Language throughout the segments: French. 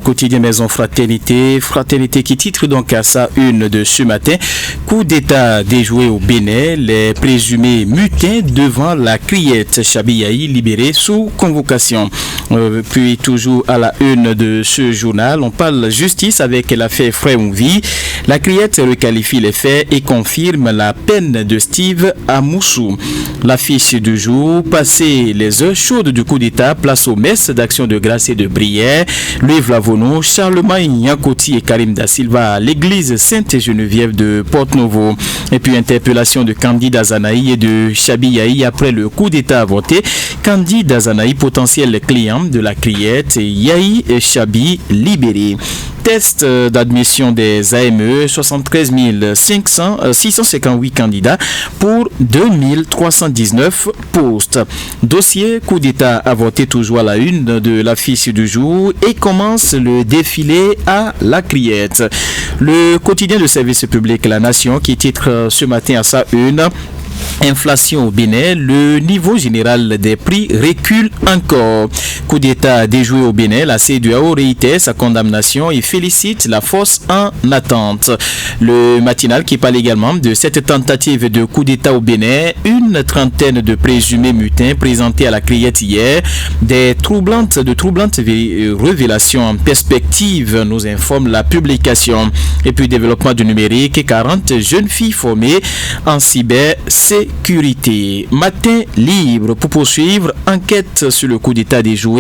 Quotidien Maison Fraternité qui titre donc à sa une de ce matin: coup d'état déjoué au Bénin, les présumés mutins devant la criette, Chabi-Yahi libéré sous convocation. Puis toujours à la une de ce journal, on parle justice avec l'affaire Fréonvi. La criette requalifie les faits et confirme la peine de Steve Amoussou. L'affiche du jour: passer les heures chaudes du coup d'état, place aux messes d'action de grâce et de prière. Louis Lavono, Charlemagne Yankoti et Karim Da Silva à l'église Sainte-Geneviève de Porte-Novo. Et puis interpellation de Kandi Dazanaï et de Chabi-Yahi après le coup d'état avorté. Kandi Dazanaï, potentiel client de la criette, et Yahi et Chabi libérés. Test d'admission des AME, 73 658 candidats pour 2319 postes. Dossier coup d'état avorté toujours à la une de l'affiche du jour et commence le défilé à la criette. Le quotidien de service public La Nation qui titre ce matin à sa une: inflation au Bénin, le niveau général des prix recule encore. Coup d'état déjoué au Bénin, la CEDEAO réitère sa condamnation et félicite la force en attente. Le matinal qui parle également de cette tentative de coup d'état au Bénin, une trentaine de présumés mutins présentés à la criette hier, de troublantes révélations en perspective, nous informe la publication. Et puis développement du numérique, 40 jeunes filles formées en cybersécurité. Matin libre pour poursuivre enquête sur le coup d'état déjoué.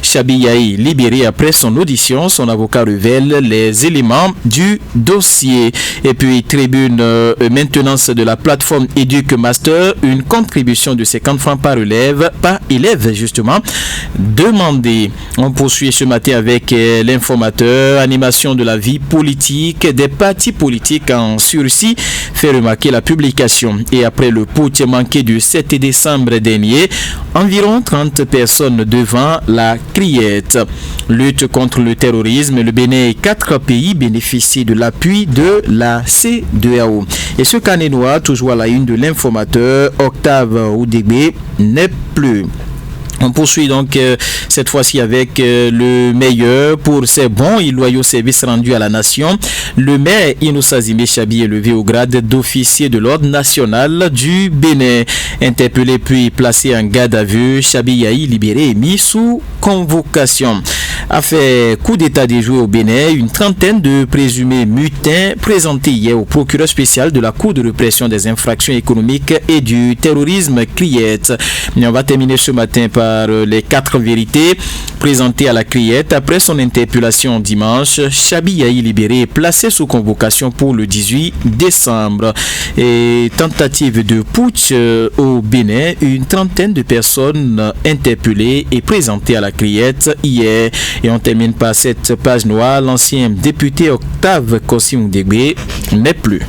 Chabi-Yahi libéré après son audition, son avocat révèle les éléments du dossier. Et puis tribune maintenance de la plateforme Educ Master, une contribution de 50 francs par élève justement demandée. On poursuit ce matin avec l'informateur, animation de la vie politique des partis politiques en sursis, fait remarquer la publication. Et après le putsch manqué du 7 décembre dernier, environ 30 personnes devant la criette. Lutte contre le terrorisme, le Bénin et 4 pays bénéficient de l'appui de la CEDEAO. Et ce carnet noir, toujours à la une de l'informateur, Octave Oudégbé n'est plus. On poursuit donc cette fois-ci avec le meilleur pour ses bons et loyaux services rendus à la nation. Le maire Innocent Zimé Chabi est élevé au grade d'officier de l'ordre national du Bénin. Interpellé puis placé en garde à vue, Chabi-Yahi libéré et mis sous convocation. Affaire coup d'état déjoué au Bénin, une trentaine de présumés mutins présentés hier au procureur spécial de la Cour de répression des infractions économiques et du terrorisme criette. Et on va terminer ce matin par les 4 vérités présentées à la criette après son interpellation dimanche. Chabi-Yahi libéré et placé sous convocation pour le 18 décembre. Et tentative de putsch au Bénin, une trentaine de personnes interpellées et présentées à la criette hier. Et on termine par cette page noire, l'ancien député Octave Kossi Oudégbé n'est plus.